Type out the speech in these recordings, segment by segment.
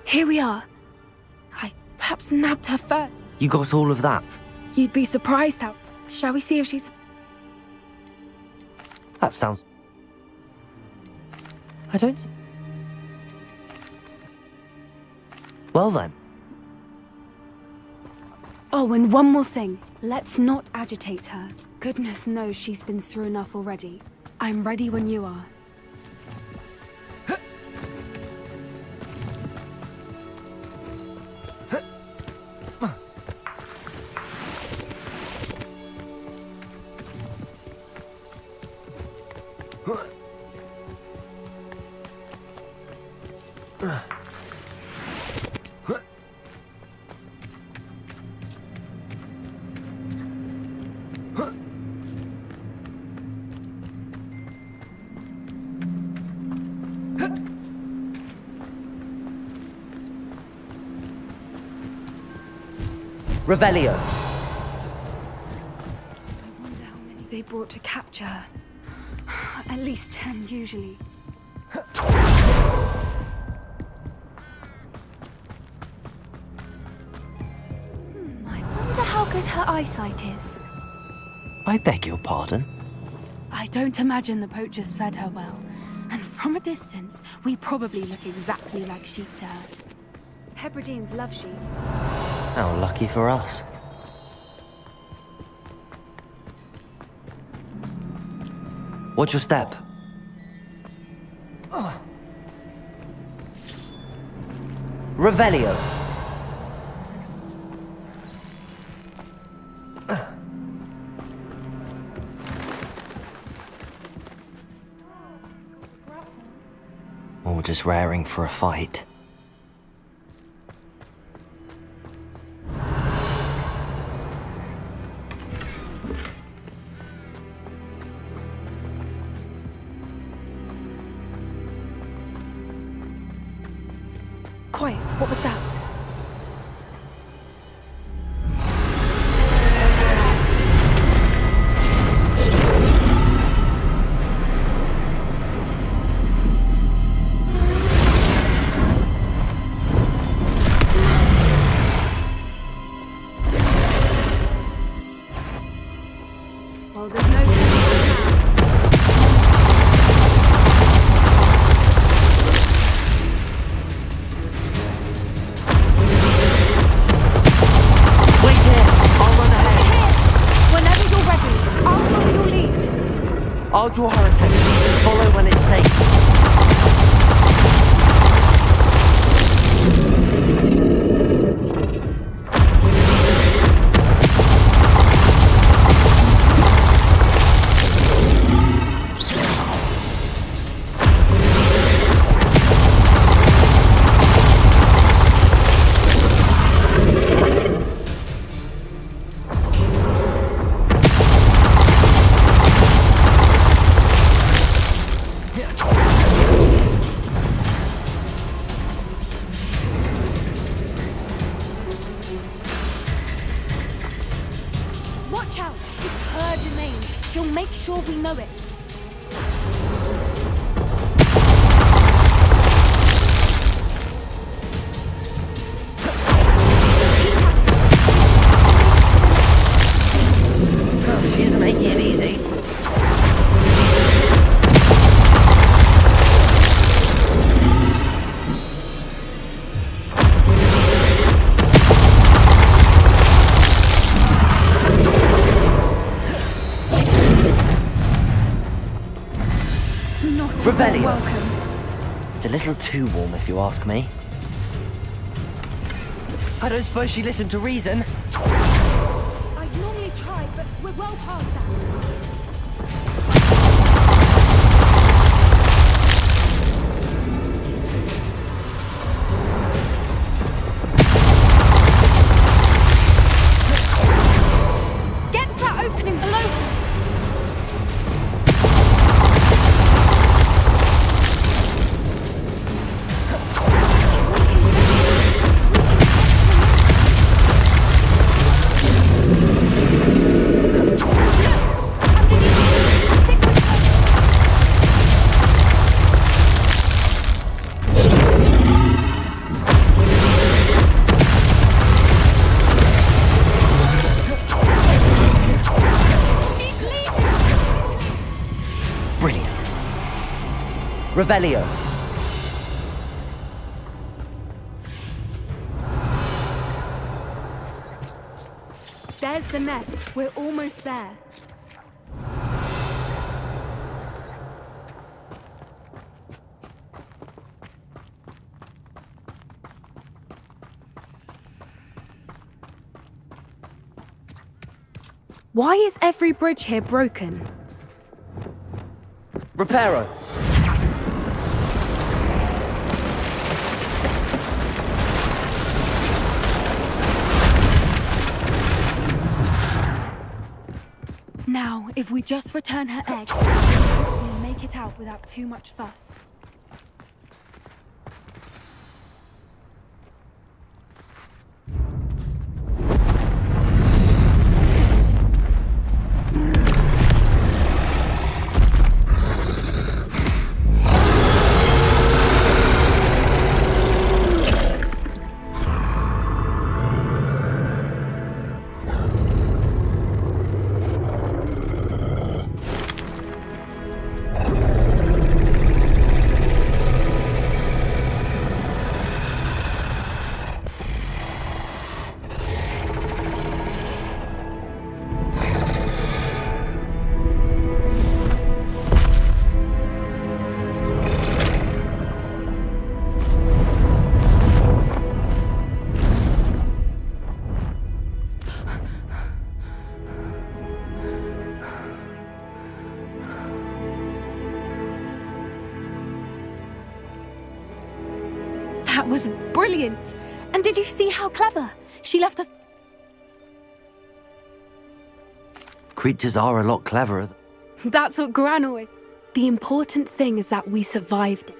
Here we are. I perhaps nabbed her first. You got all of that? You'd be surprised how... Shall we see if she's... That sounds... I don't... Well then. Oh, and one more thing. Let's not agitate her. Goodness knows she's been through enough already. I'm ready when you are. Revelio. I wonder how many they brought to capture her. At least 10, usually. I wonder how good her eyesight is. I beg your pardon? I don't imagine the poachers fed her well. And from a distance, we probably look exactly like sheep to her. Hebrideans love sheep. How lucky for us. Watch your step. Revelio. Or just raring for a fight. Quiet, what was that? Well, there's no turning I'll draw her attention. Follow when it's safe. Watch out! It's her domain. She'll make sure we know it. Oh, she's making it easy. Revelio. Welcome. It's a little too warm, if you ask me. I don't suppose she listened to reason. I'd normally try, but we're well past that. Get to that opening below. Brilliant. Revelio. There's the nest. We're almost there. Why is every bridge here broken? Reparo. Now, if we just return her egg, we'll make it out without too much fuss. That was brilliant! And did you see how clever? She left us... Creatures are a lot cleverer. That's what Gran always... The important thing is that we survived it.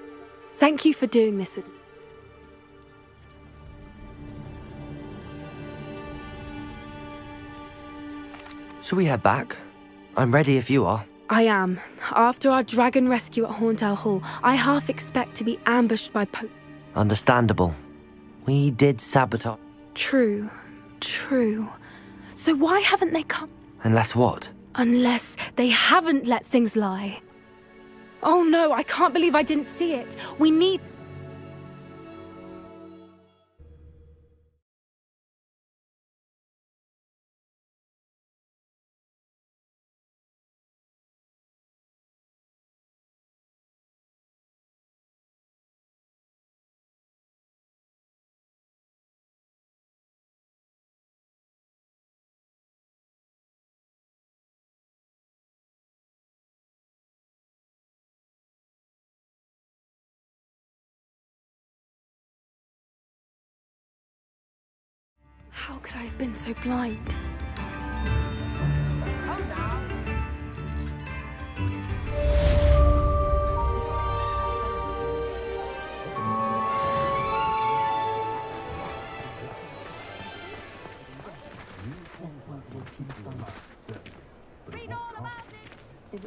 Thank you for doing this with me. Shall we head back? I'm ready if you are. I am. After our dragon rescue at Hauntow Hall, I half expect to be ambushed by Understandable. We did sabotage. True. So why haven't they come? Unless what? Unless they haven't let things lie. Oh no, I can't believe I didn't see it. We need... How could I have been so blind? Come now. Read all about it.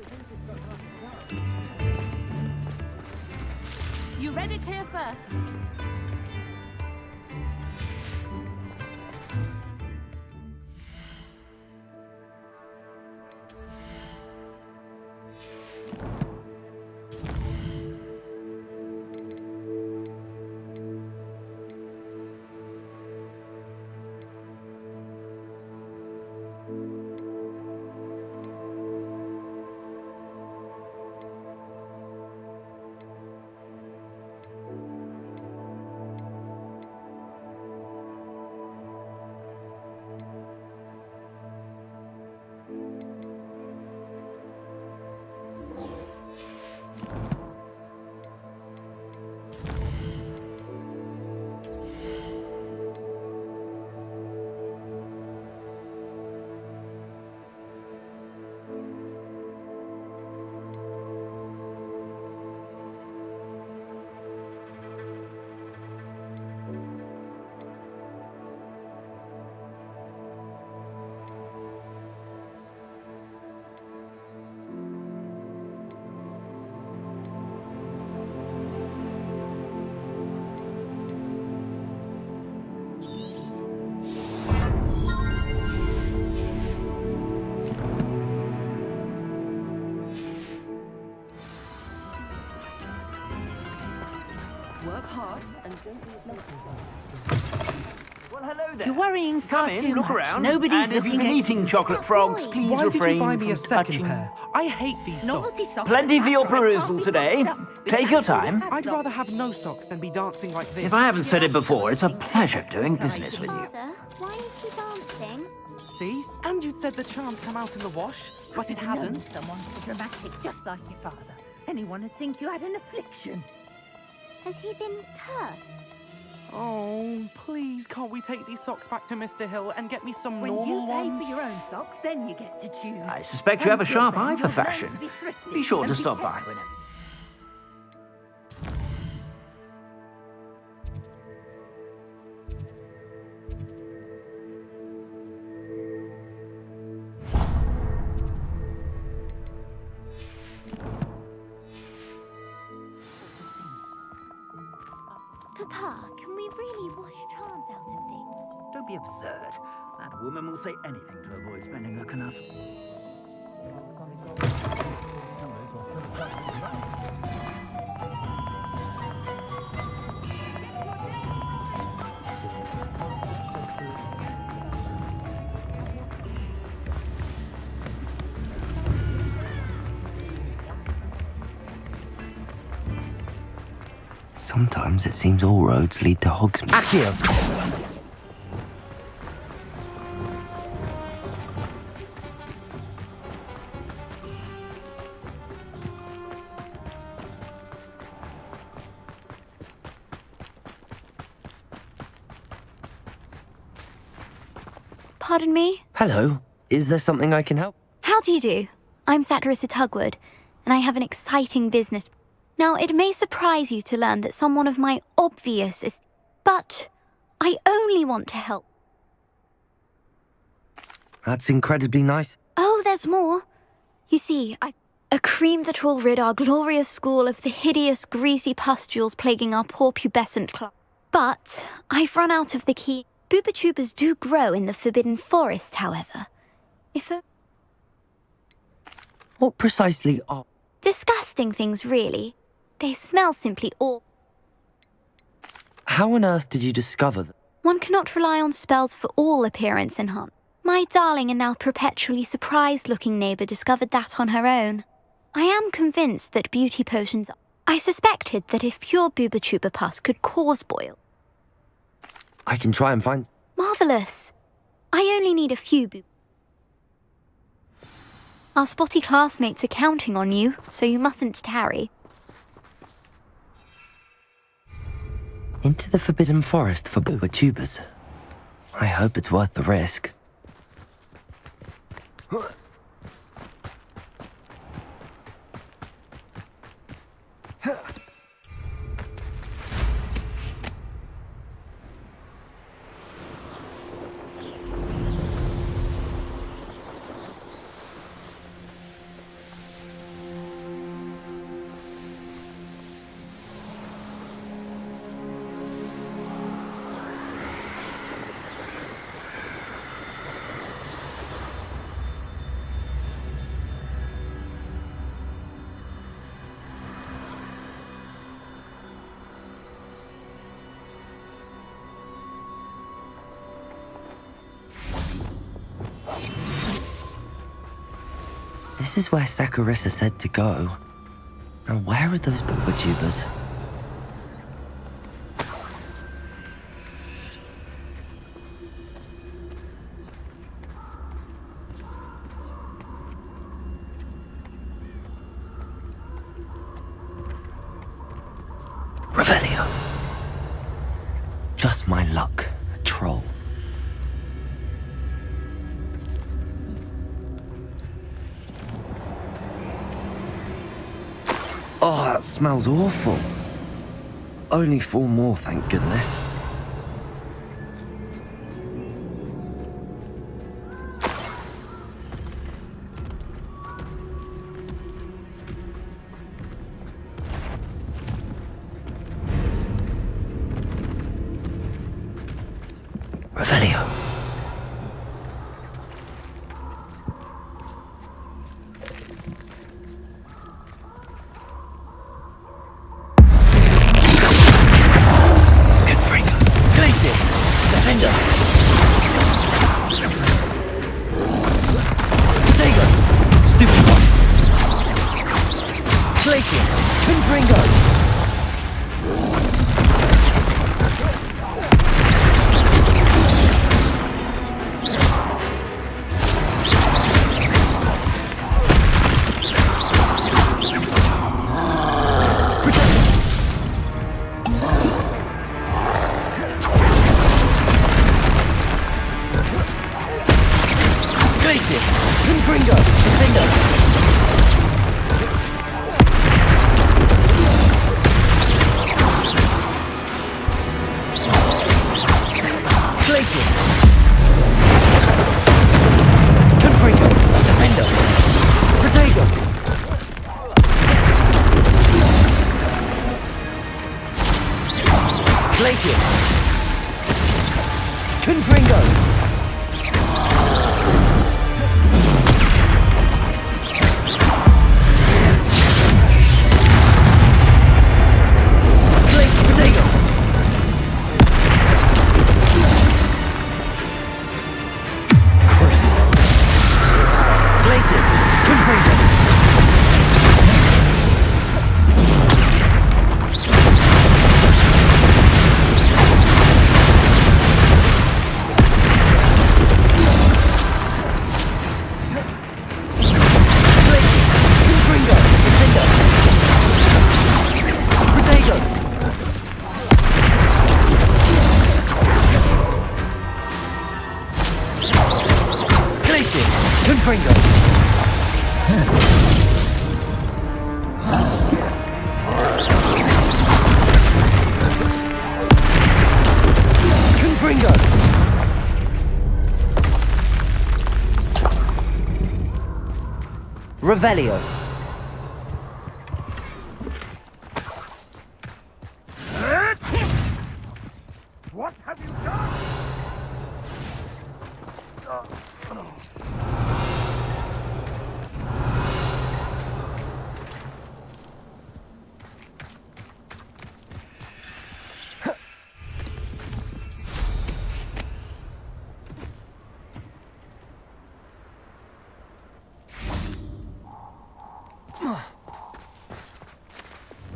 You read it here first. work hard and don't be Well, hello there. You're worrying far Come in, too look much. around. Nobody's and if looking you've been at eating you. chocolate frogs, please Why did refrain you buy me from a second touching. pair? I hate these socks. Novelty socks. Plenty for your are perusal party today. stuff. Take your time. I'd rather have no socks than be dancing like this. If I haven't said it before, it's a pleasure doing business with you. Father, why is he dancing? See? And you'd said the charm's come out in the wash, but it hasn't. Someone dramatic, just like your father. Anyone would think you had an affliction. Has he been cursed? Oh, please, can't we take these socks back to Mr. Hill and get me some When normal you pay ones? for your own socks, then you get to choose. I suspect you have a Until sharp then, eye for you'll learn fashion. to be thrifty Be sure and to be stop by careful. whenever. Papa, can we really wash charms out of things? Don't be absurd. That woman will say anything to avoid spending her canuff. Sometimes it seems all roads lead to Hogsmeade. Accio! Pardon me? Hello, is there something I can help? How do you do? I'm Satirissa Tugwood, and I have an exciting business. Now, it may surprise you to learn that someone of my obvious is... But I only want to help. That's incredibly nice. Oh, there's more. You see, a cream that will rid our glorious school of the hideous, greasy pustules plaguing our poor pubescent class. But I've run out of the key. Booba-tubers do grow in the Forbidden Forest, however. What precisely are... Disgusting things, really. They smell simply awful. How on earth did you discover that? One cannot rely on spells for all appearance enhancement. My darling and now perpetually surprised-looking neighbour discovered that on her own. I am convinced that beauty potions... I suspected that if pure Booba-tuber pus could cause boil. I can try and find... Marvellous. I only need a few Our spotty classmates are counting on you, so you mustn't tarry. Into the Forbidden Forest for Booba-tubers. I hope it's worth the risk. This is where Saccharissa said to go. Now where are those Booba-tubers? Revelio. Just my luck, a troll. Oh, that smells awful. Only 4 more, thank goodness. Revelio. Glacius! Confringo! Glacius! Confringo! Defender! Glacius! Confringo! Defender! Protego! Glacius! Confringo! Glacius! Protego! Crucible! Glacius! Confringo! Confringo! Confringo! Revelio! What have you done?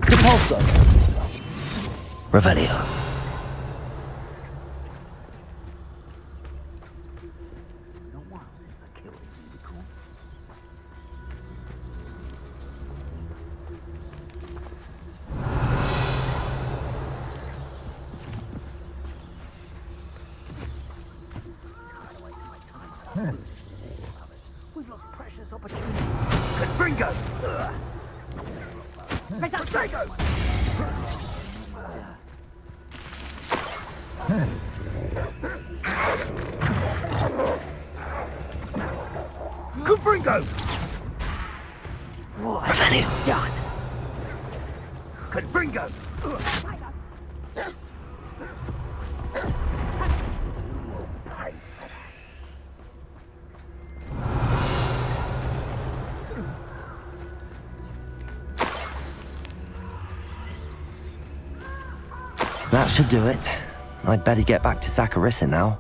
Depulso! Revelio! No one is a killed unicorn. We've lost precious opportunity. Confringo! Protego! Confringo! Revelio! Done. Confringo! That should do it. I'd better get back to Saccharissa now.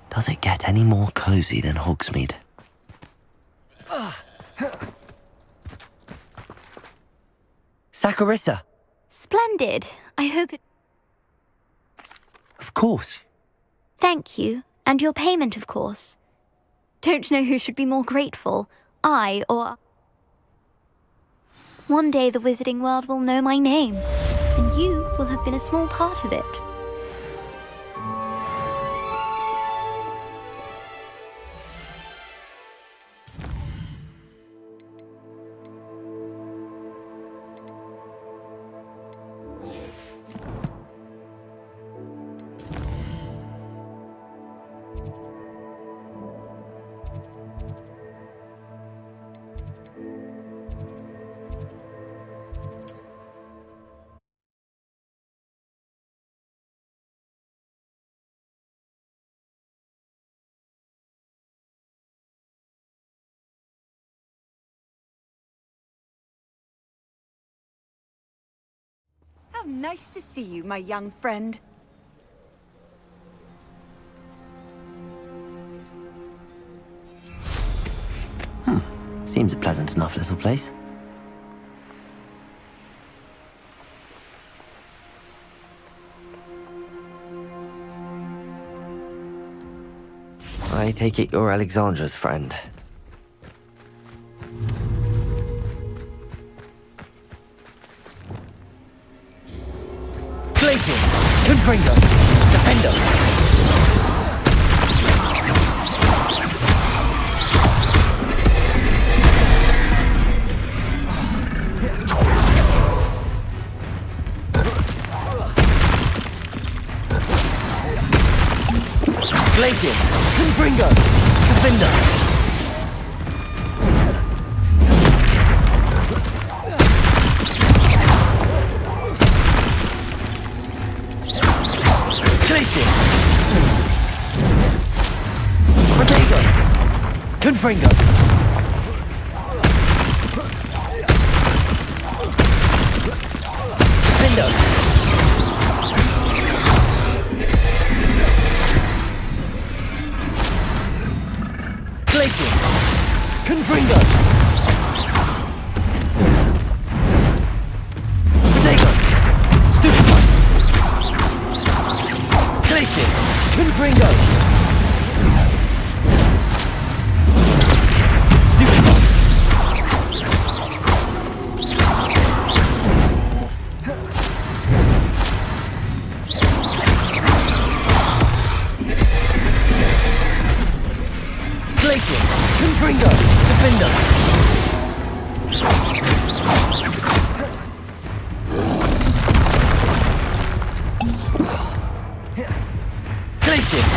Does it get any more cozy than Hogsmeade? Saccharissa! Splendid. I hope it... Of course. Thank you. And your payment, of course. Don't know who should be more grateful, I or... One day the wizarding world will know my name, and you will have been a small part of it. Nice to see you, my young friend. Seems a pleasant enough little place. I take it you're Alexandra's friend. Glacier! Confringo! Defender! Glaciers! Confringo! Defender! Glaciers! Protego! Confringo! Defender! Glacier! Confringo! Protego! Stupefy! Glaciers! Confringo! Stupefy! Glacier! Confringo! Defender! Glaciers!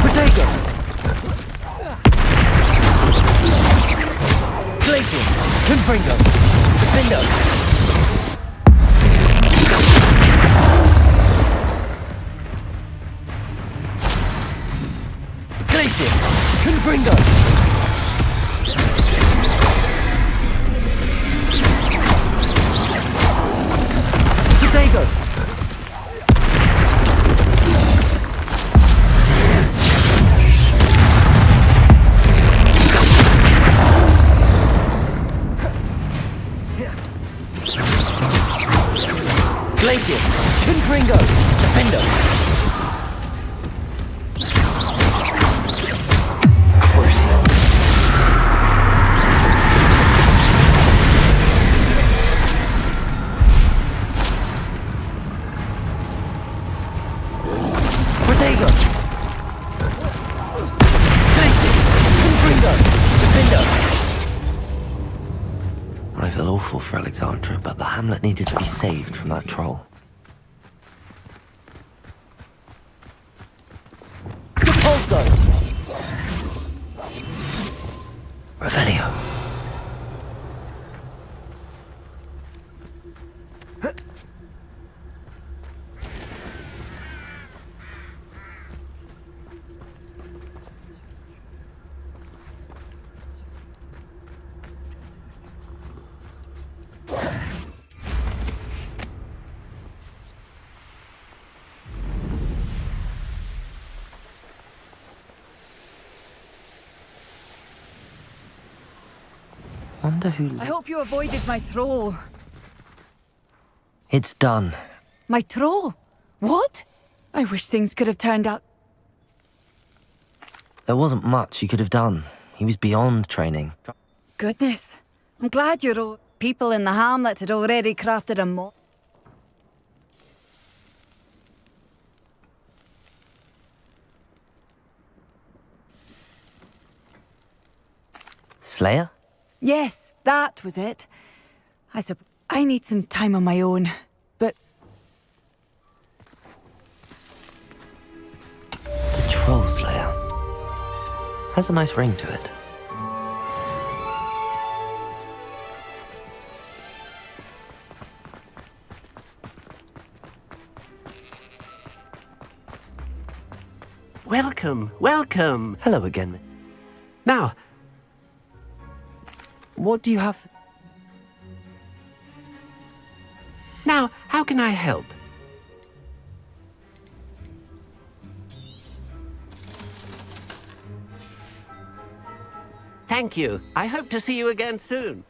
Protego! Glaciers! Confringo! Defender! Glaciers! Confringo! Protego! Glaciers! Confringo! Defender! Crucial! Protego! Glaciers! Confringo! Defender! I feel awful for Alexandra, but the hamlet needed to be saved from that troll. Repulso! Revelio. Wonder who... I hope you avoided my troll. It's done. My troll? What? I wish things could have turned out... There wasn't much you could have done. He was beyond training. Goodness. I'm glad you're all... People in the hamlet had already crafted a mock. Slayer? Yes, that was it. I need some time on my own, but... The Troll Slayer. Has a nice ring to it. welcome, welcome. Hello again. Now, What do you have? now, how can I help? Thank you. I hope to see you again soon.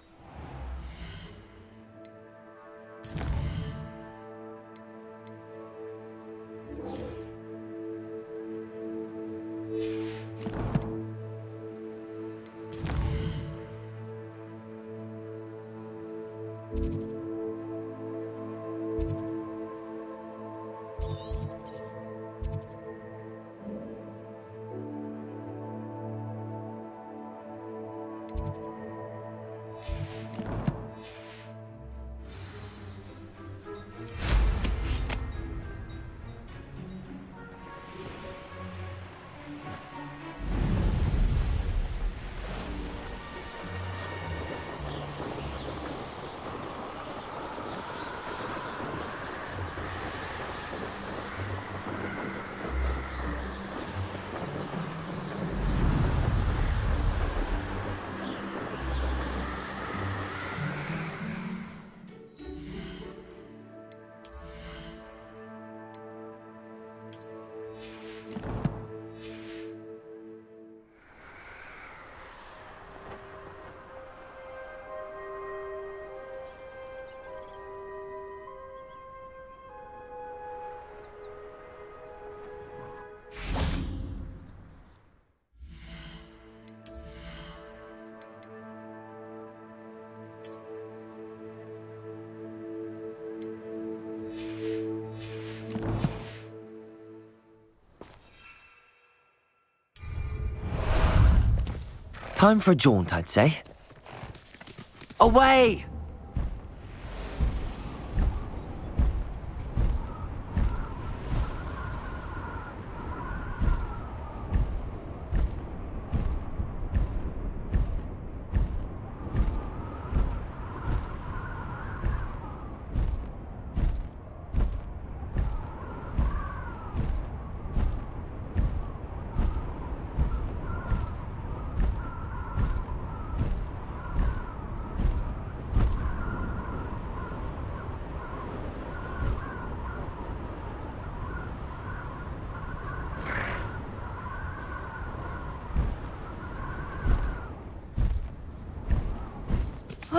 Time for a jaunt, I'd say. Away!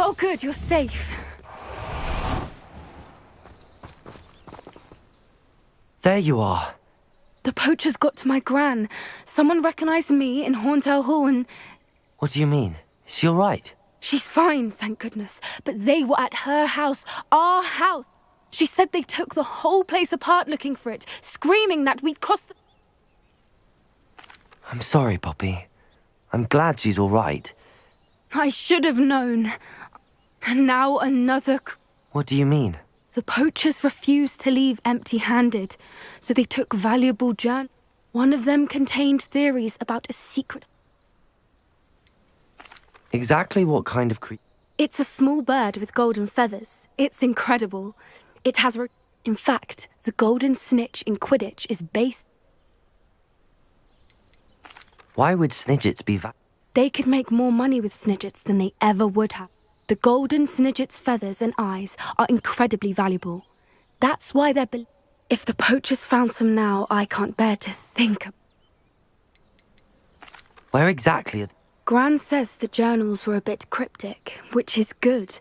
Oh, good, you're safe. There you are. The poachers got to my gran. Someone recognized me in Horntail Hall and What do you mean? Is she all right? she's fine, thank goodness. But they were at her house, our house. She said they took the whole place apart looking for it, screaming that we'd cost them. I'm sorry, Poppy. I'm glad she's all right. I should have known. And now another... What do you mean? The poachers refused to leave empty-handed, so they took valuable journals. One of them contained theories about a secret... Exactly what kind of It's a small bird with golden feathers. It's incredible. It has... In fact, the golden snitch in Quidditch is based... Why would Snidgets be They could make more money with Snidgets than they ever would have. The golden Snidget's feathers and eyes are incredibly valuable. That's why they're... If the poachers found some now, I can't bear to think... Where exactly? Gran says the journals were a bit cryptic, which is good.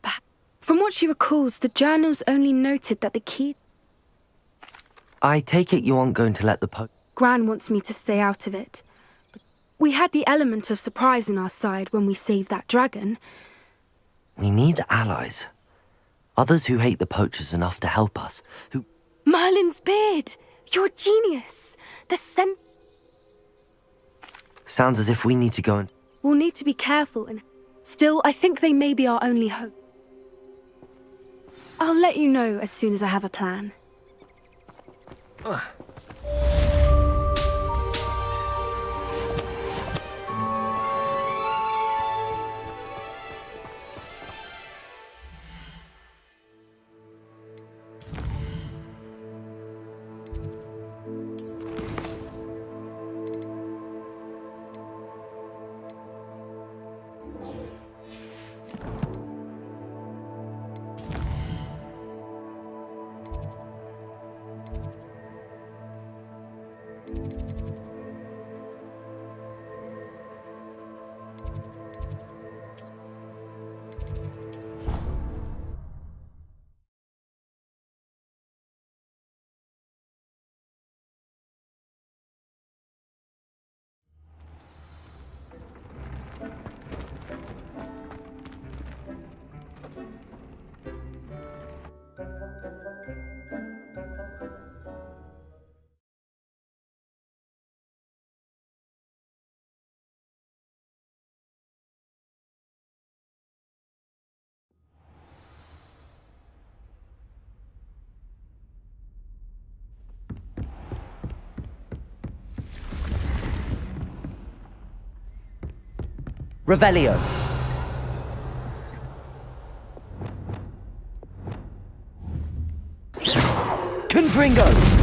But from what she recalls, the journals only noted that the key... I take it you aren't going to let the Gran wants me to stay out of it. But we had the element of surprise on our side when we saved that dragon. We need allies. Others who hate the poachers enough to help us. Who... Merlin's beard! You're a genius! The scent... Sounds as if we need to go and... We'll need to be careful and... Still, I think they may be our only hope. I'll let you know as soon as I have a plan. Revelio. Confringo.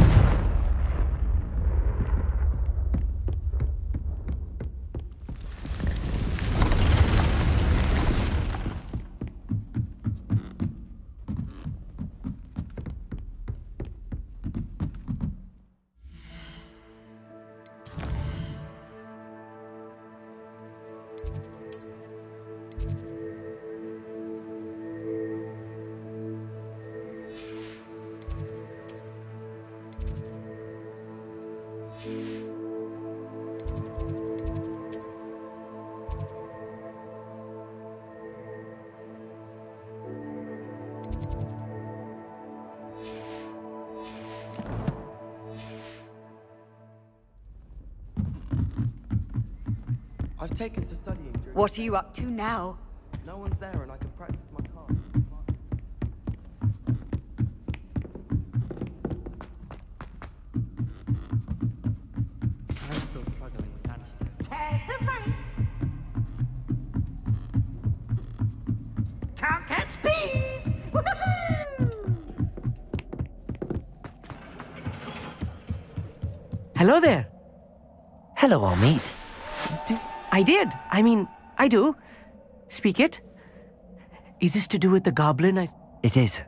I've taken to studying during... What are you up to now? No one's there and I can practice my card. I'm still struggling with antidotes. There's a race. Can't catch speed. Woohoo! Hello there. Hello, Amit. I did. I mean, I do. Speak it. Is this to do with the goblin? It is.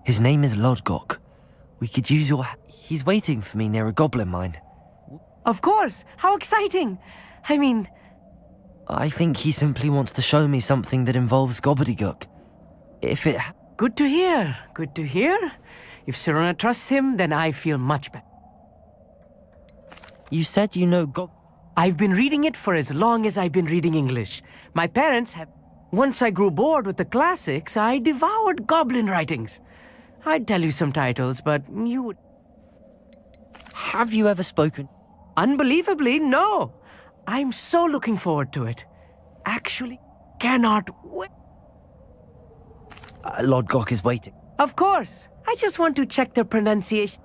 His name is Lodgok. We could use your... He's waiting for me near a goblin mine. Of course. How exciting. I mean... I think he simply wants to show me something that involves gobbledygook. If it... Good to hear. Good to hear. If Sirona trusts him, then I feel much better. You said you know I've been reading it for as long as I've been reading English. My parents have... Once I grew bored with the classics, I devoured goblin writings. I'd tell you some titles, but you would... Have you ever spoken? Unbelievably, no. I'm so looking forward to it. Actually, cannot wait. Lodgok is waiting. Of course. I just want to check the pronunciation.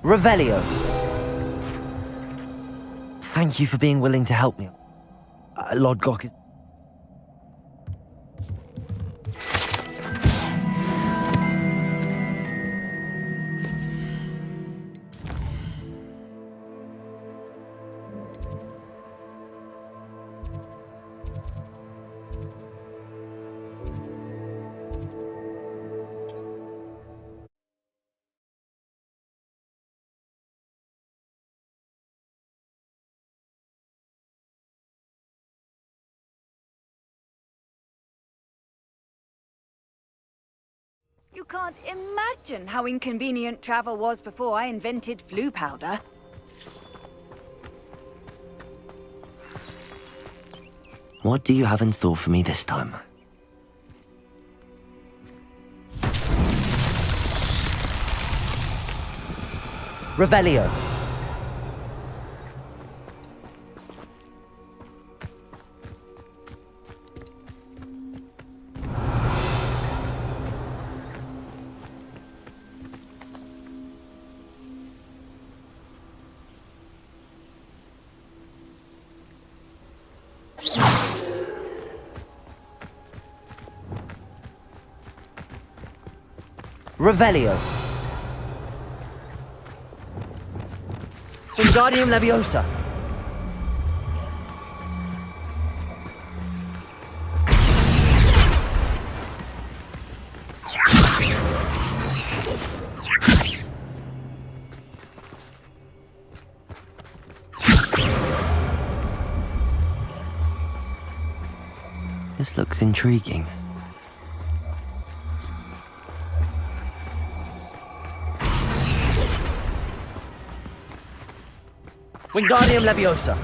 Revelio. Thank you for being willing to help me. Lodgok is... You can't imagine how inconvenient travel was before I invented flu powder. What do you have in store for me this time? Revelio. Revelio. Wingardium Leviosa. This looks intriguing. Wingardium Leviosa.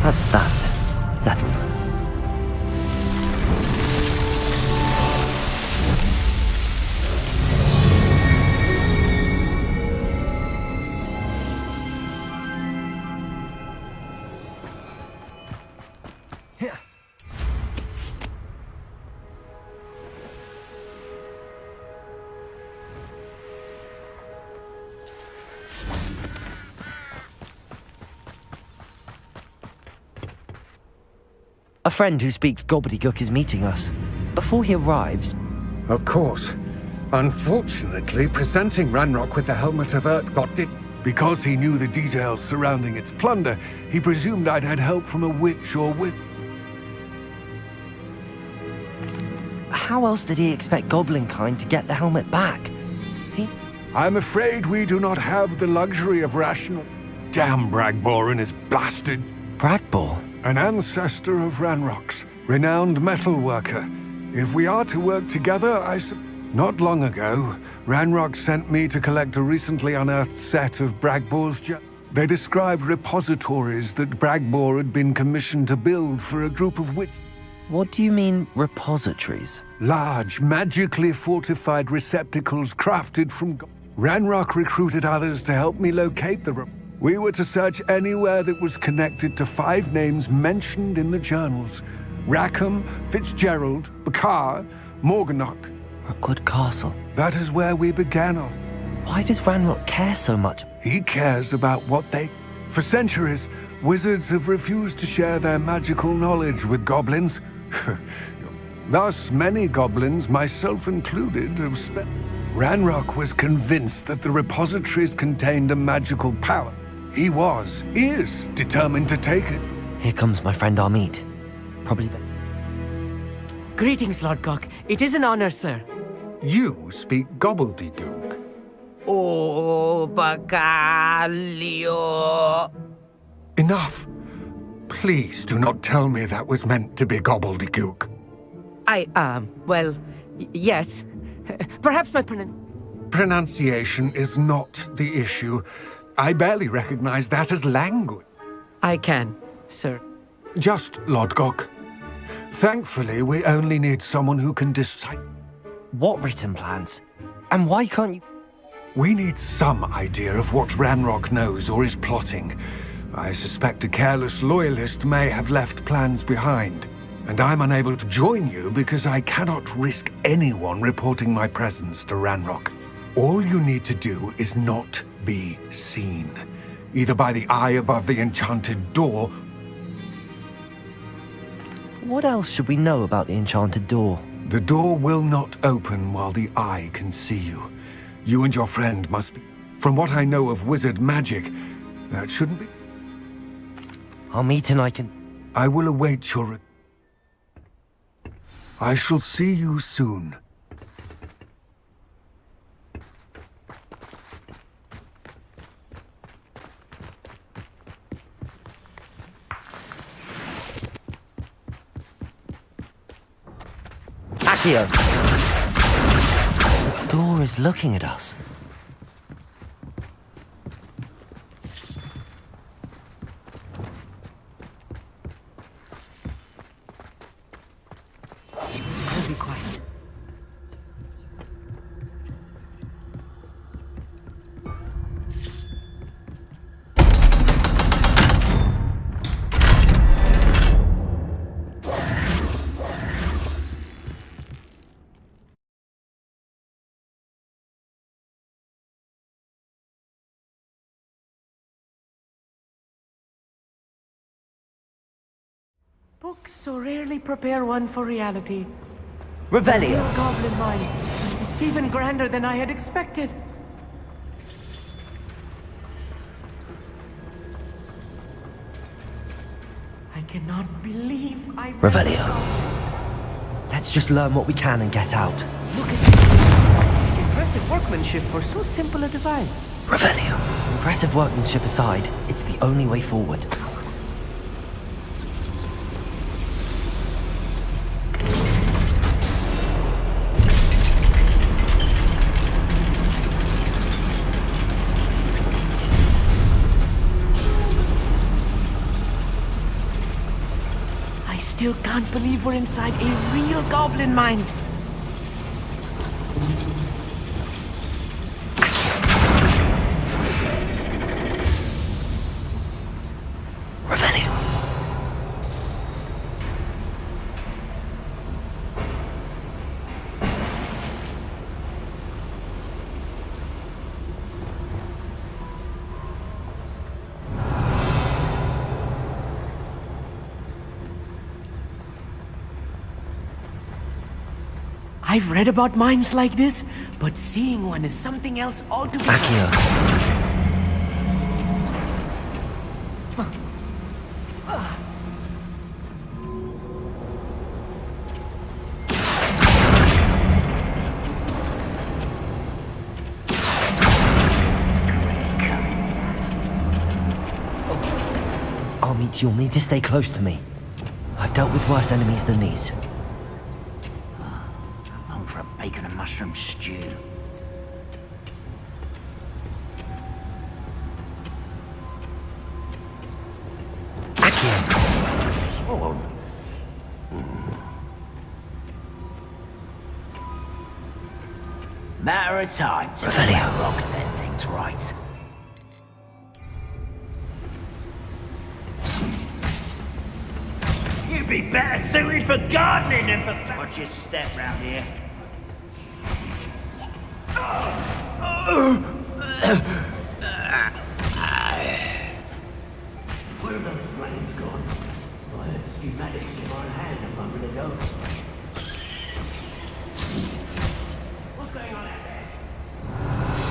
That's that. Settled. A friend who speaks gobbledygook is meeting us. Before he arrives... Of course. Unfortunately, presenting Ranrock with the Helmet of Earth got it. Because he knew the details surrounding its plunder, he presumed I'd had help from a witch or wizard. How else did he expect Goblinkind to get the helmet back? See? I'm afraid we do not have the luxury of rational... Damn Bragbor and his blasted... Bragbor? An ancestor of Ranrock's, renowned metal worker. If we are to work together, Not long ago, Ranrock sent me to collect a recently unearthed set of Bragbor's They described repositories that Bragbor had been commissioned to build for a group of witches. What do you mean, repositories? Large, magically fortified receptacles crafted from... Ranrock recruited others to help me locate the... We were to search anywhere that was connected to 5 names mentioned in the journals. Rackham, Fitzgerald, Bakar, Morganach. Rookwood Castle. That is where we began off. Why does Ranrock care so much? He cares about what they... For centuries, wizards have refused to share their magical knowledge with goblins. Thus, many goblins, myself included, have spent... Ranrock was convinced that the repositories contained a magical power. He is determined to take it. Here comes my friend Amit. Probably... Greetings, Lord Cock. It is an honor, sir. You speak gobbledygook. Oh, Bacalio. Enough. Please do not tell me that was meant to be gobbledygook. Yes. Perhaps my pronunciation is not the issue. I barely recognize that as language. I can, sir. Just, Lodgok. Thankfully, we only need someone who can decide. What written plans? And why can't you... We need some idea of what Ranrock knows or is plotting. I suspect a careless loyalist may have left plans behind. And I'm unable to join you because I cannot risk anyone reporting my presence to Ranrock. All you need to do is not be seen, either by the eye above the enchanted door. What else should we know about the enchanted door? The door will not open while the eye can see you. You and your friend must be... From what I know of wizard magic, that shouldn't be... I'll meet and I can... I will await your... I shall see you soon. Accio! The door is looking at us. I'll be quiet. Books so rarely prepare one for reality. Revelio! Goblin mind. It's It's even grander than I had expected. I cannot believe I... Revelio. Let's just learn what we can and get out. Look at this. Impressive workmanship for so simple a device. Revelio. Impressive workmanship aside, it's the only way forward. I still can't believe we're inside a real goblin mine. Revelio. I've read about mines like this, but seeing one is something else altogether. Accio. Amit, you'll need to stay close to me. I've dealt with worse enemies than these. I'm for a bacon and mushroom stew. Accio. Oh. Matter of time till Revelio. Rock set things right. You'd be better suited for gardening than for... Watch your step round here. Where have those flames gone? I heard schematics in my hand a moment ago. What's going on out there?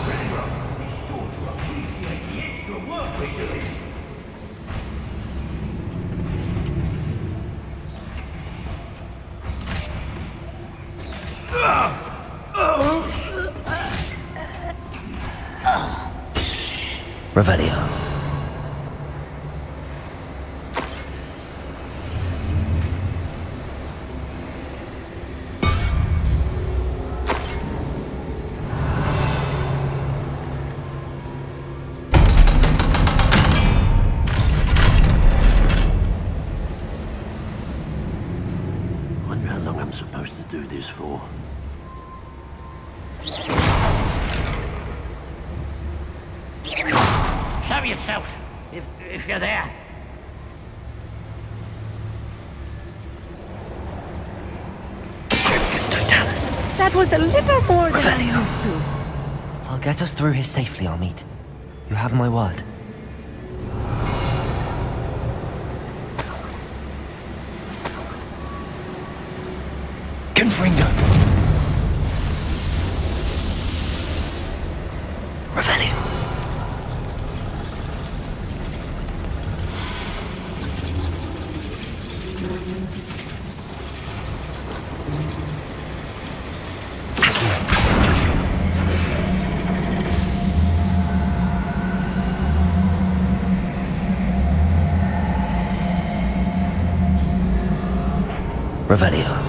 Ranrock is sure to appreciate the extra work we're doing. Revelio. Wonder how long I'm supposed to do this for. Show yourself, if you're there. That was a little more than Revelio. I'm used to. I'll get us through here safely, Amit. You have my word. Confringo. Revelio. Revelio.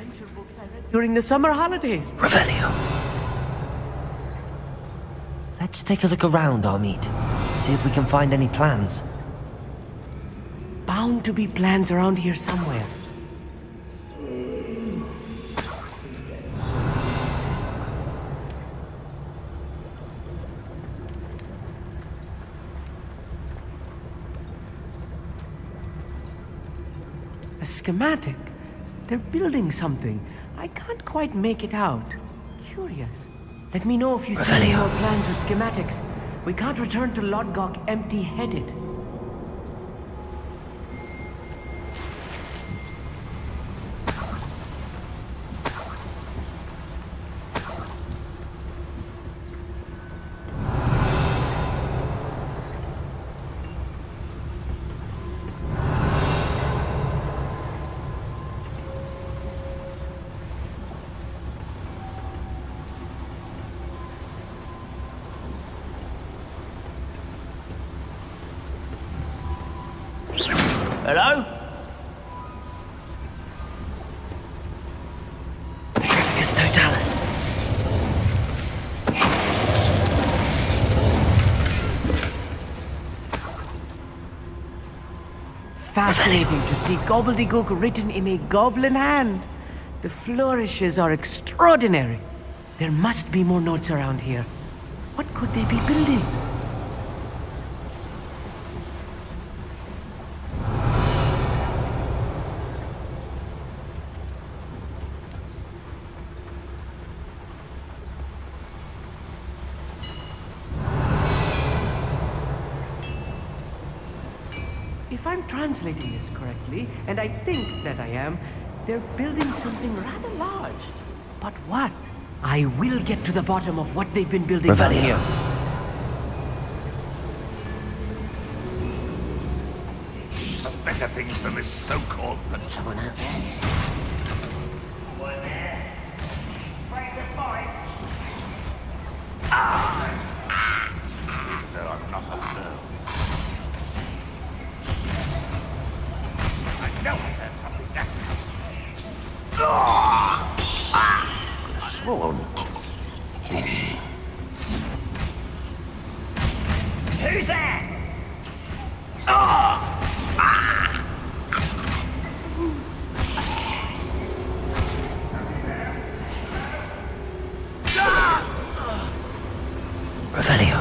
adventure books I read during the summer holidays. Revelio. Let's take a look around, Armid. See if we can find any plans. Bound to be plans around here somewhere. A schematic. They're building something. I can't quite make it out. Curious. Let me know if you see any more plans or schematics. We can't return to Lodgok empty-headed. Hello? Trafficus Totalis. Fascinating to see gobbledygook written in a goblin hand. The flourishes are extraordinary. There must be more notes around here. What could they be building? If I'm translating this correctly, and I think that I am, they're building something rather large. But what? I will get to the bottom of what they've been building down here. Better things than this so-called... Someone out there? One there. Afraid to fight? So I'm not alone. I know I heard something that... Sworn. Who's there? Revelio.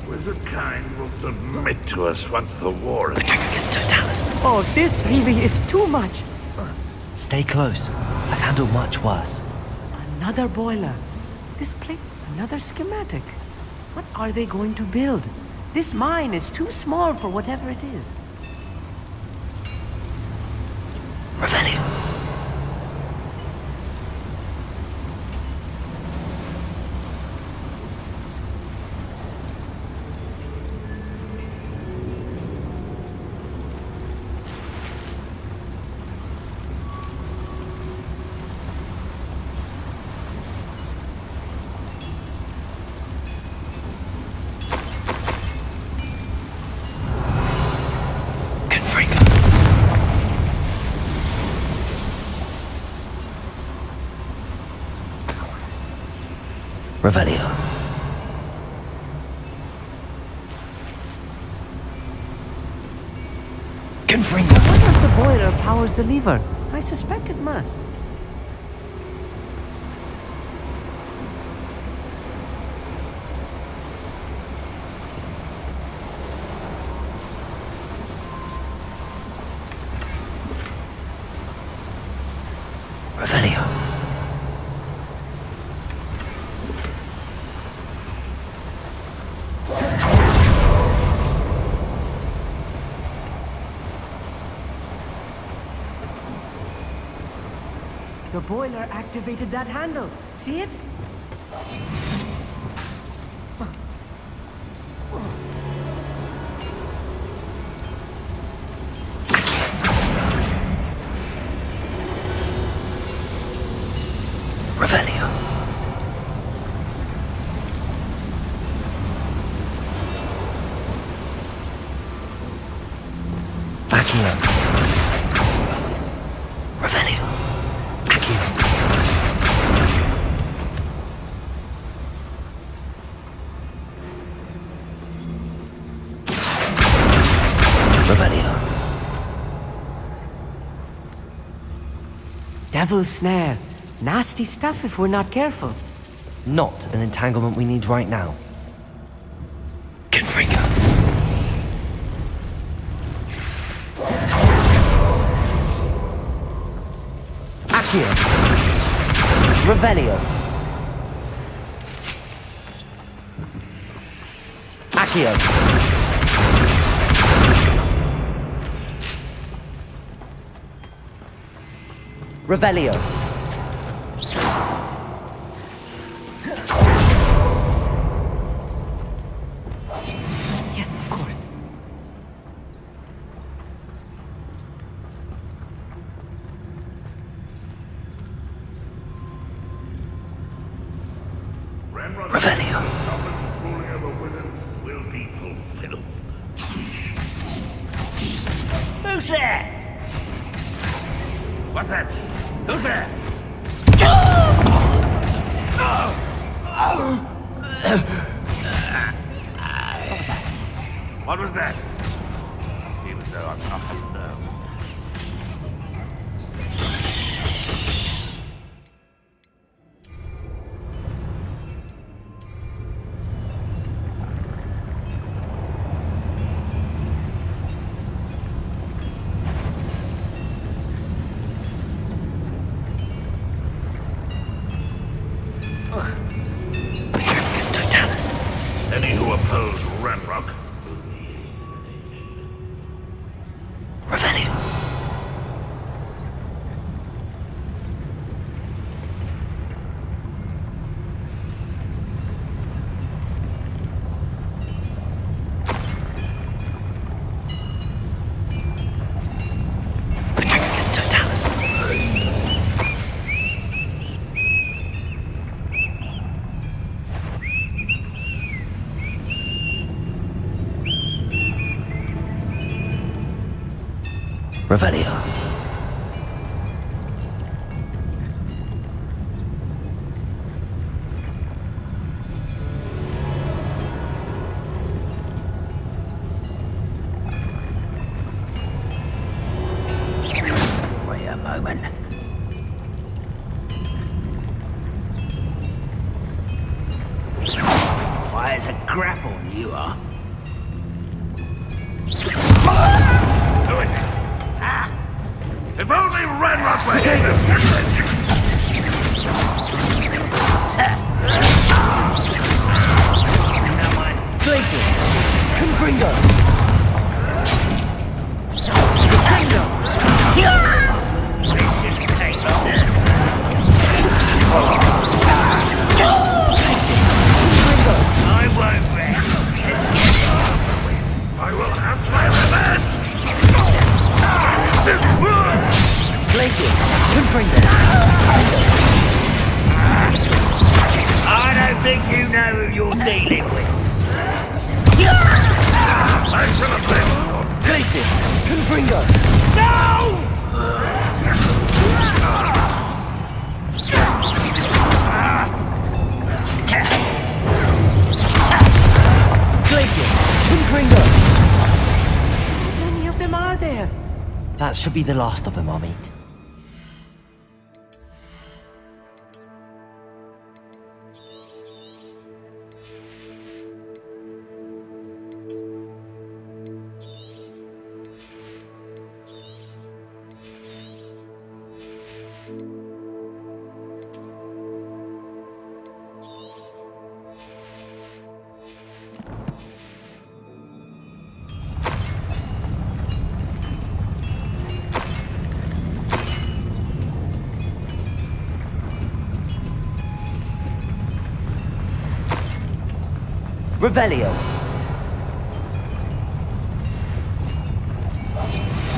Wizard kind will submit to us once the war is... Trafficus Totalis. Oh, this really is too much. Stay close. I've handled much worse. Another boiler. This plate, another schematic. What are they going to build? This mine is too small for whatever it is. Revelio. Revelio. Confringo. I wonder if the boiler powers the lever. I suspect it must. Revelio. The boiler activated that handle. See it? Revelio. Accio. Revelio. Accio. Revelio. Devil's snare. Nasty stuff if we're not careful. Not an entanglement we need right now. Confringo. Accio. Revelio. Accio. Revelio. Yes, of course. Revelio. Ruling over wizards will be fulfilled. Who's there? What's that? Who's there? What was that? Seems so I'm not alone. Any who oppose Ranrock Revelio. Patricus Totalis. Revelio. Wait a moment. Why, it's a grapple, you are. Who is it? Ah! If only Ranrock were here to Glacier. Confringo. Defendo! I won't rest. Let's get this over with. I will have my revenge! Glaciers. Confringo. I don't think you know who you're dealing with. Thanks for the blame. Glaciers. Confringo. No! Glaciers. Confringo. How many of them are there? That should be the last of them, I'll meet. Revelio.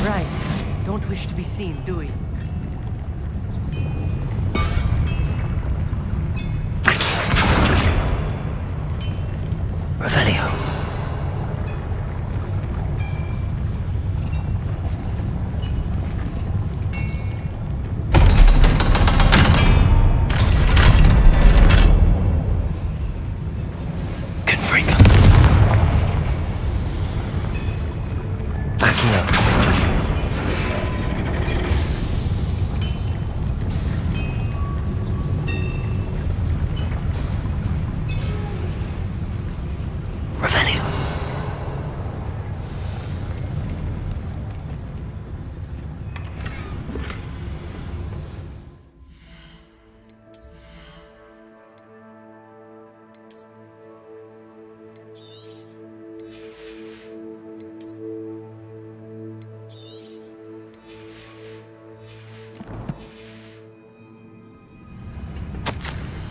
Right. Don't wish to be seen, do we? Revelio. Confringo. Backing up. Revelio.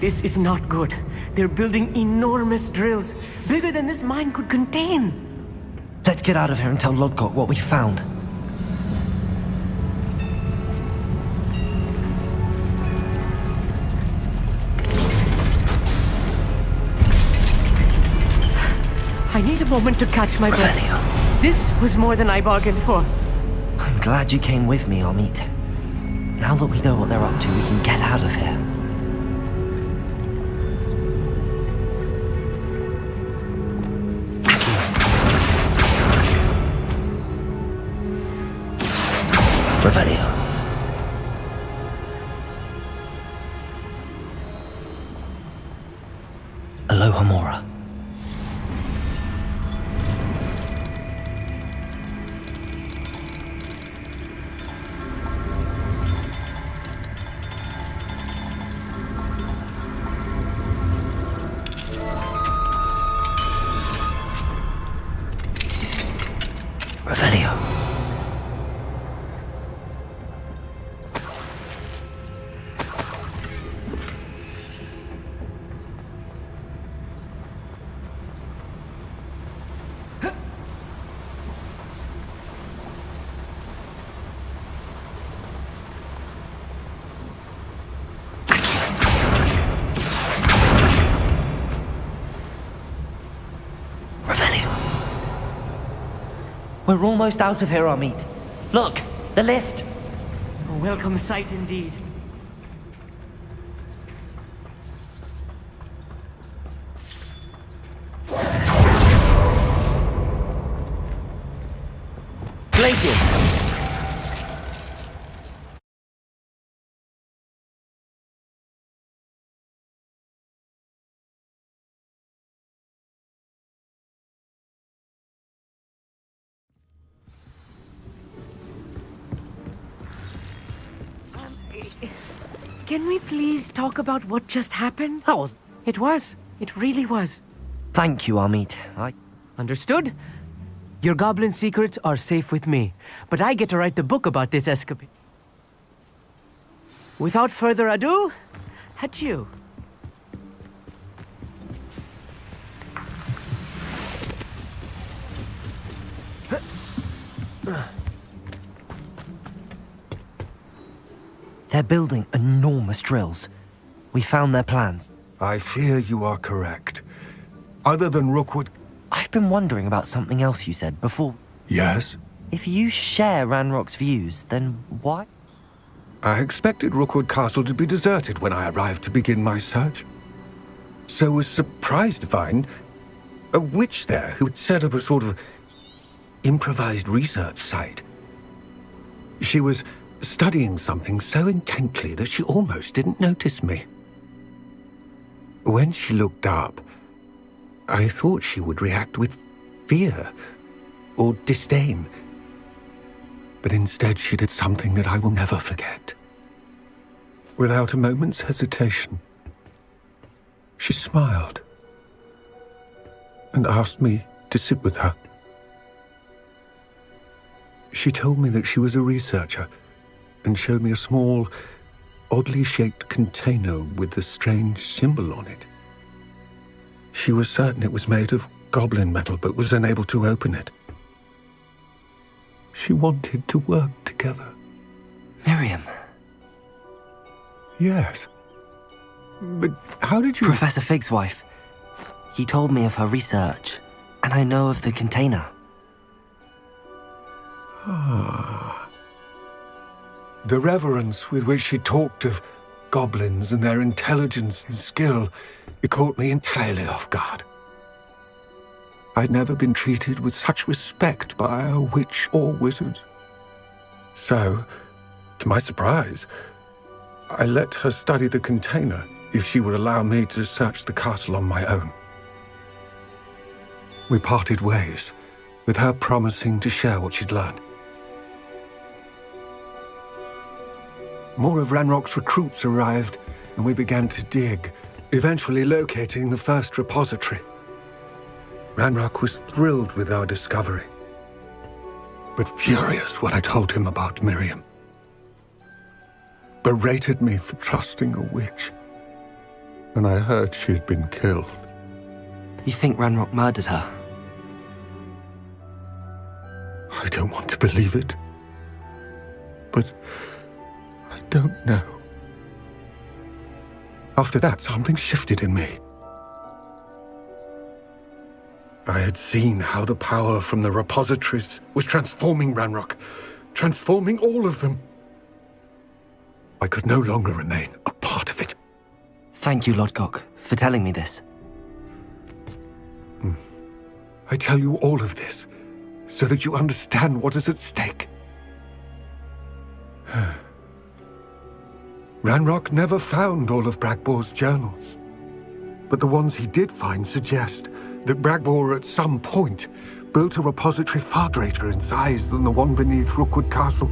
This is not good. They're building enormous drills, bigger than this mine could contain. Let's get out of here and tell Lodgok what we found. I need a moment to catch my breath. Revelio. This was more than I bargained for. I'm glad you came with me, Amit. Now that we know what they're up to, we can get out of here. Revelio. Aloha Mora. Revelio. Revelio. We're almost out of here, Amit. Look, the lift. A welcome sight indeed. Glaciers. Can we please talk about what just happened? That was... It was. It really was. Thank you, Amit. Understood? Your goblin secrets are safe with me, but I get to write the book about this escapade. Without further ado, adieu. They're building enormous drills. We found their plans. I fear you are correct. Other than Rookwood... I've been wondering about something else you said before. Yes? If you share Ranrock's views, then why? I expected Rookwood Castle to be deserted when I arrived to begin my search. So was surprised to find a witch there who had set up a sort of improvised research site. She was studying something so intently that she almost didn't notice me. When she looked up, I thought she would react with fear or disdain. But instead she did something that I will never forget. Without a moment's hesitation, she smiled and asked me to sit with her. She told me that she was a researcher and showed me a small, oddly shaped container with a strange symbol on it. She was certain it was made of goblin metal, but was unable to open it. She wanted to work together. Miriam. Yes. But how did you... Professor Fig's wife. He told me of her research, and I know of the container. The reverence with which she talked of goblins and their intelligence and skill, it caught me entirely off guard. I'd never been treated with such respect by a witch or wizard. So, to my surprise, I let her study the container if she would allow me to search the castle on my own. We parted ways, with her promising to share what she'd learned. More of Ranrock's recruits arrived, and we began to dig, eventually locating the first repository. Ranrock was thrilled with our discovery, but furious when I told him about Miriam. Berated me for trusting a witch, and I heard she'd been killed. You think Ranrock murdered her? I don't want to believe it, but I don't know. After that, something shifted in me. I had seen how the power from the repositories was transforming Ranrock, transforming all of them. I could no longer remain a part of it. Thank you, Lodgok, for telling me this. I tell you all of this so that you understand what is at stake. Ranrock never found all of Bragbor's journals, but the ones he did find suggest that Bragbor at some point built a repository far greater in size than the one beneath Rookwood Castle.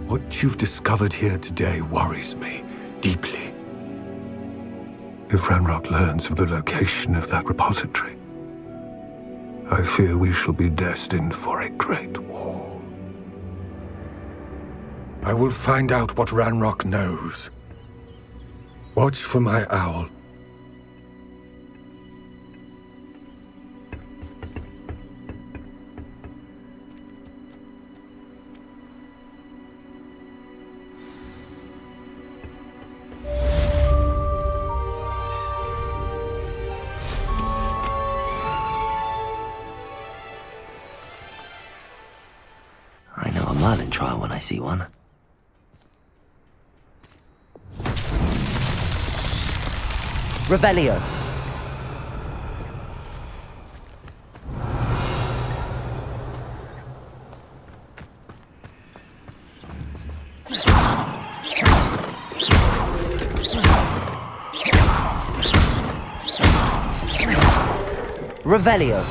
What you've discovered here today worries me deeply. If Ranrock learns of the location of that repository, I fear we shall be destined for a great war. I will find out what Ranrock knows. Watch for my owl. I know a Merlin trial when I see one. Revelio. Revelio.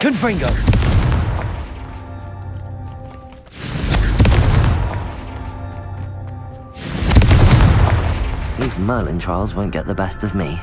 Confringo. These Merlin trials won't get the best of me.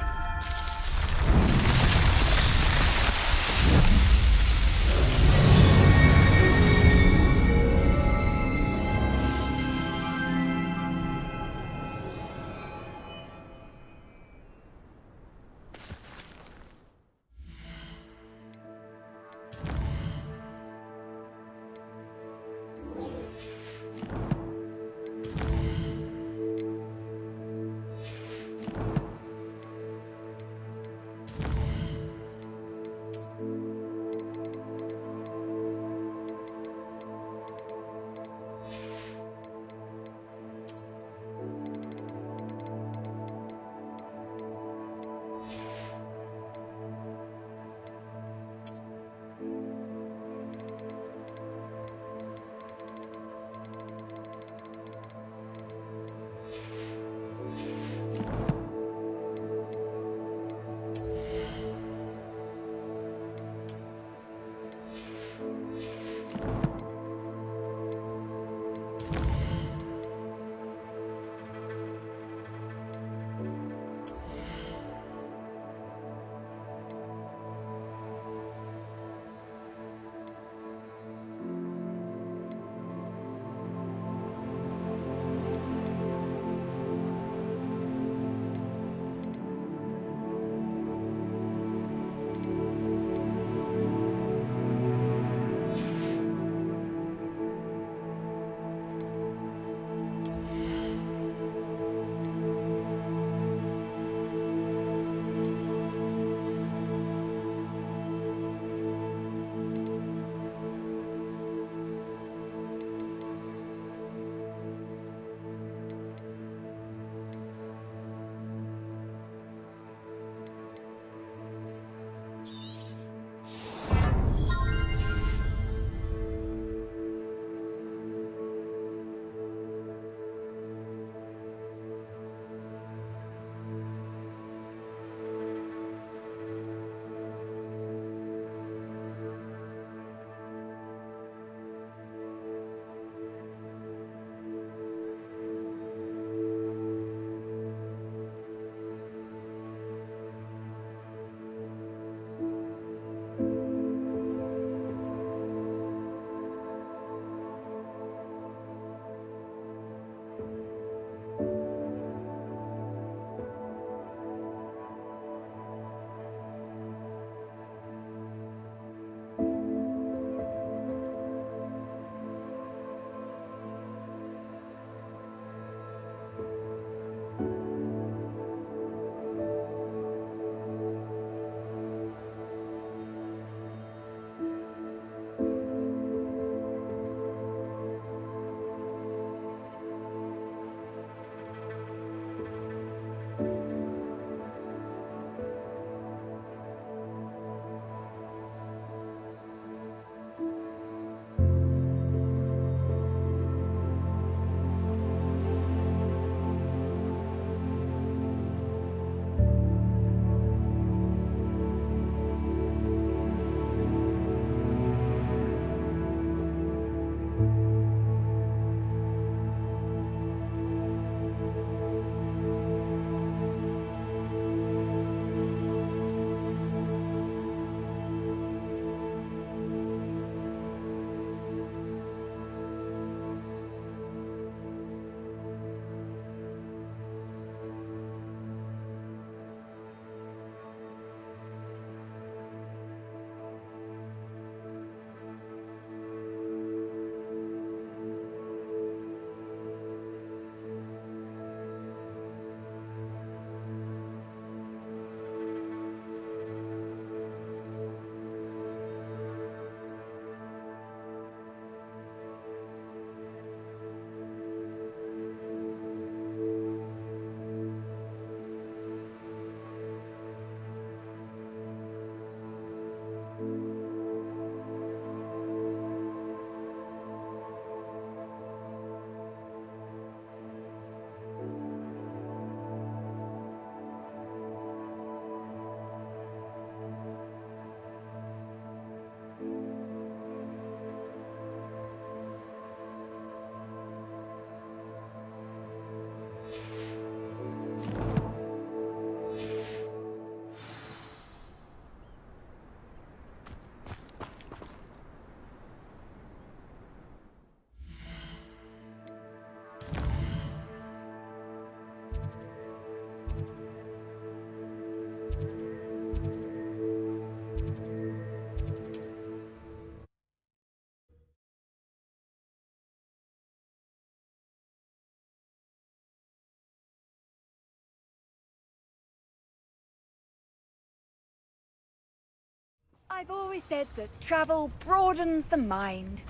I've always said that travel broadens the mind.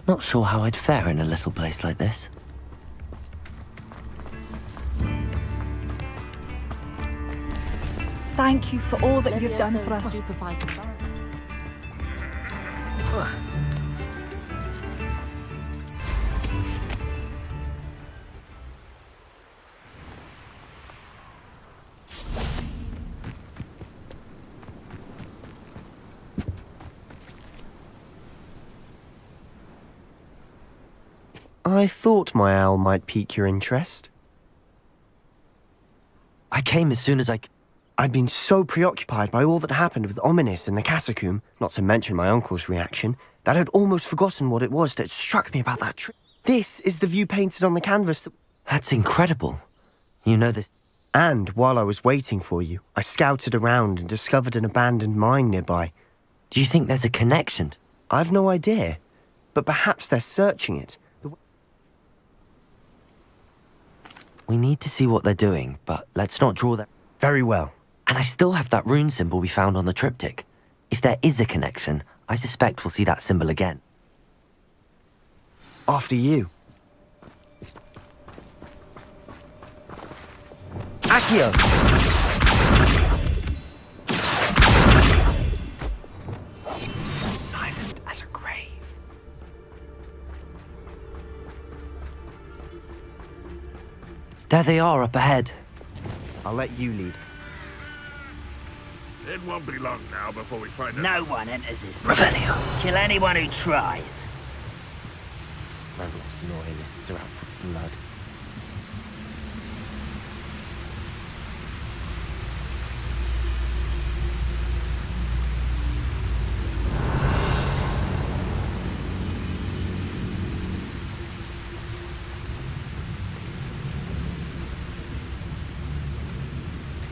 Not sure how I'd fare in a little place like this. Thank you for all that you've done for us. I thought my owl might pique your interest. I came as soon as I'd been so preoccupied by all that happened with Ominis and the catacomb, not to mention my uncle's reaction, that I'd almost forgotten what it was that struck me about that trip. This is the view painted on the canvas that... That's incredible. You know this... And while I was waiting for you, I scouted around and discovered an abandoned mine nearby. Do you think there's a connection? I've no idea, but perhaps they're searching it. We need to see what they're doing, but let's not draw that... Very well. And I still have that rune symbol we found on the triptych. If there is a connection, I suspect we'll see that symbol again. After you. Accio! Silent as a grave. There they are up ahead. I'll let you lead. It won't be long now before we find out. No one enters this. Revelio. Kill anyone who tries. Ranrock's loyalists are out for blood.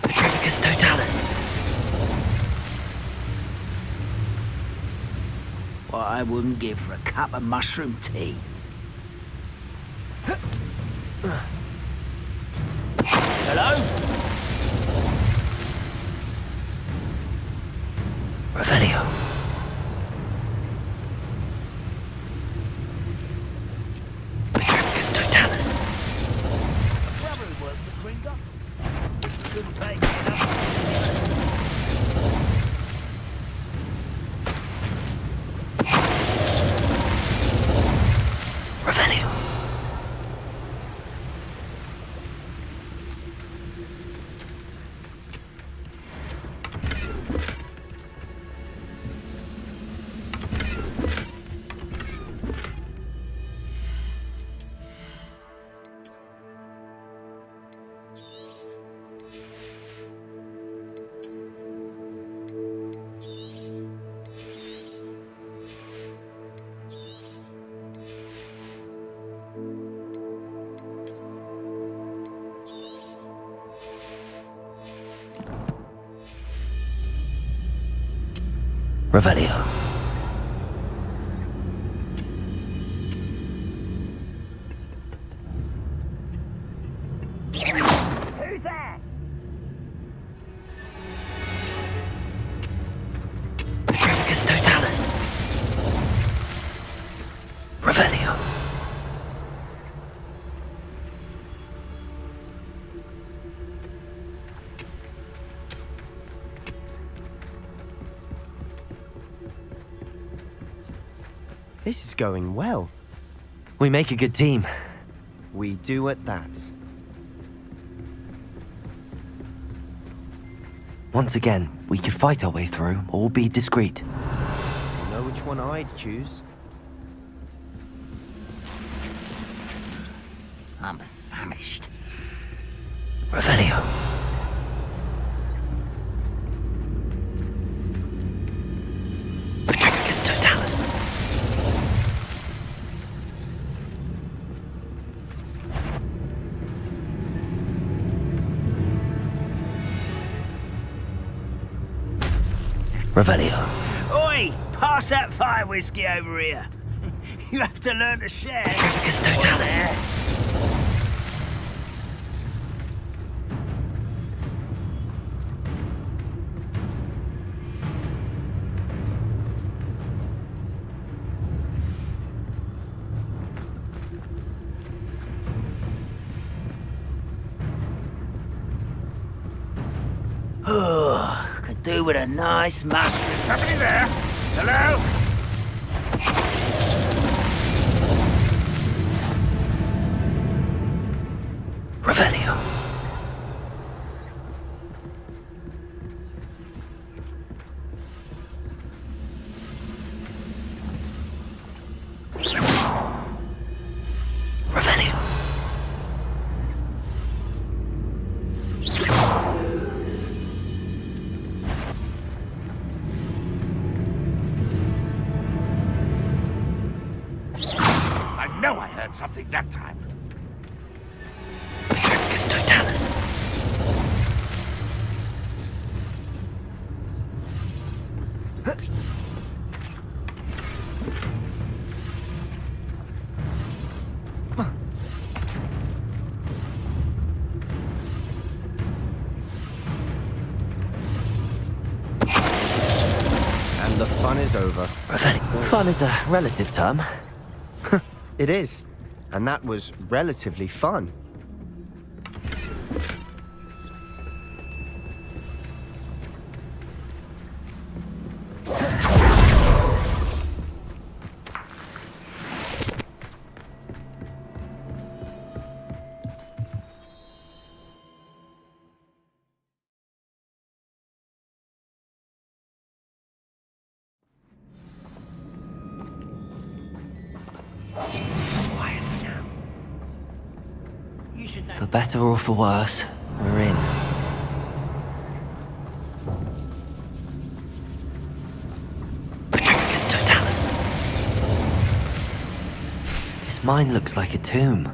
Petrificus totalis. What I wouldn't give for a cup of mushroom tea. Hello? Revelio. Petrificus totalis. Brother who works for Gringo. Couldn't pay me enough. Revelio. Revelio. Who's there? Petrificus totalis. Revelio. This is going well. We make a good team. We do at that. Once again, we could fight our way through or be discreet. You know which one I'd choose? I'm famished. Revelio. Petrificus totalis. Revelio. Oi! Pass that fire whiskey over here. You have to learn to share. Petrificus totalis. Could do with a nice mask. Is somebody there? Hello? Revelio. Revelio. I know I heard something that time. Petricus totalis. And the fun is over. Fun is a relative term. It is. And that was relatively fun. For better or for worse, we're in. Petricus totalis. This mine looks like a tomb.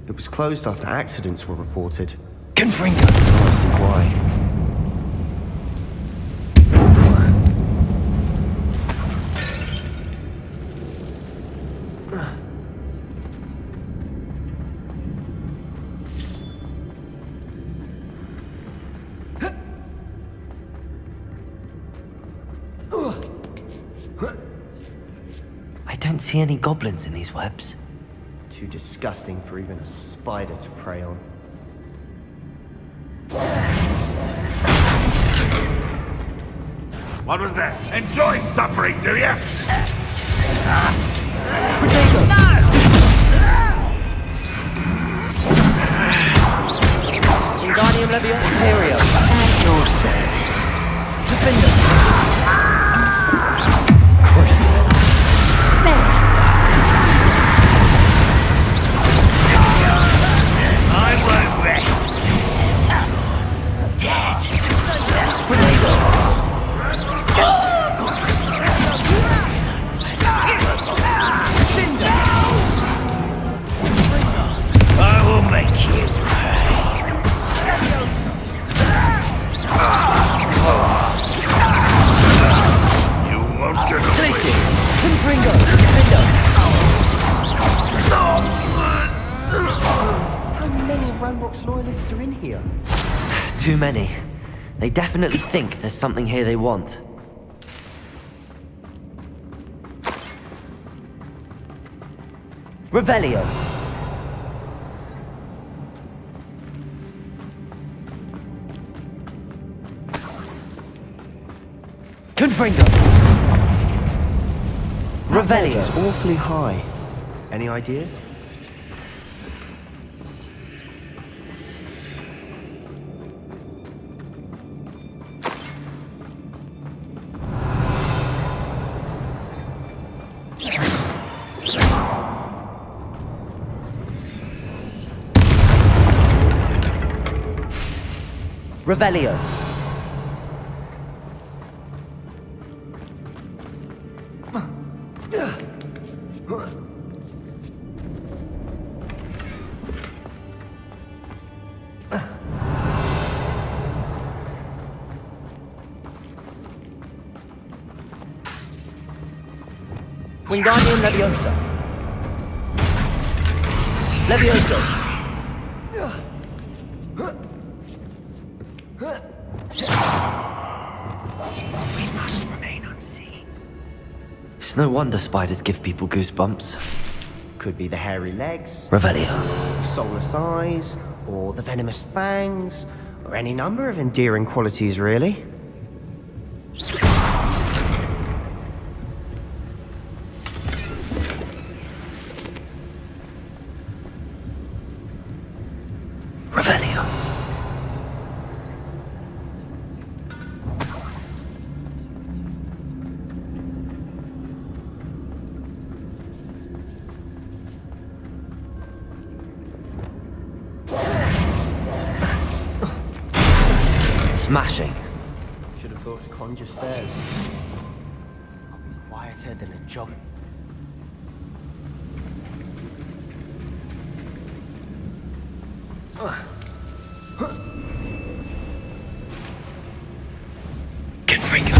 It was closed after accidents were reported. Confringo. I see why. I don't see any goblins in these webs. Too disgusting for even a spider to prey on. What was that? Enjoy suffering, do ya? Wingardium Leviosa. At your service. Defender. I won't rest. Dead. I will make you pay. You won't get away. Places. Confringo. Defender. How many of Ranrock's loyalists are in here? Too many. They definitely think there's something here they want. Revelio. Confringo. Revelio. It's awfully high. Any ideas? Revelio. Wingardium Leviosa. Leviosa. We must remain unseen. It's no wonder spiders give people goosebumps. Could be the hairy legs, Revelio. soulless eyes, or the venomous fangs, Or any number of endearing qualities, really. Revelio. Smashing. Should have thought to conjure stairs. I'll be quieter than a job. Confringo.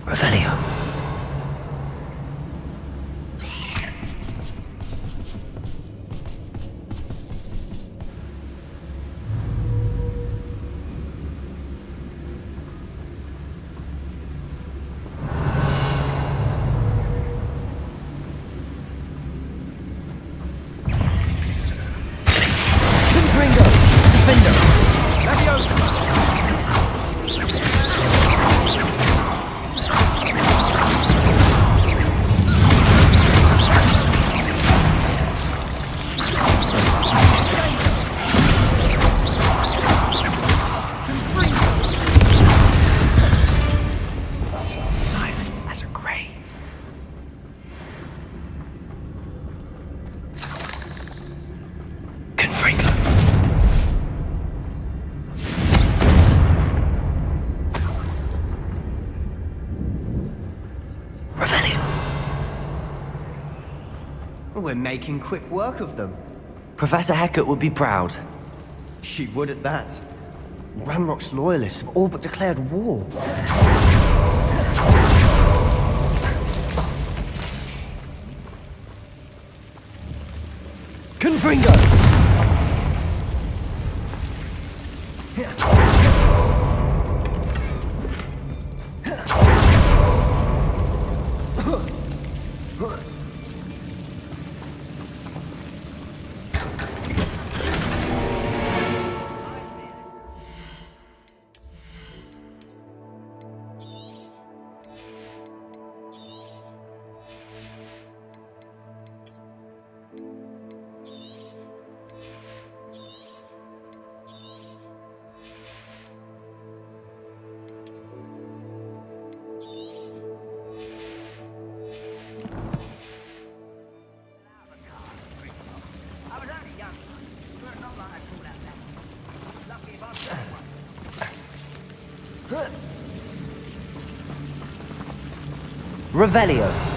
Revelio. Confringo. Defender. Leviosa. We're making quick work of them. Professor Hecat would be proud. She would at that. Ranrock's loyalists have all but declared war. Confringo! Revelio.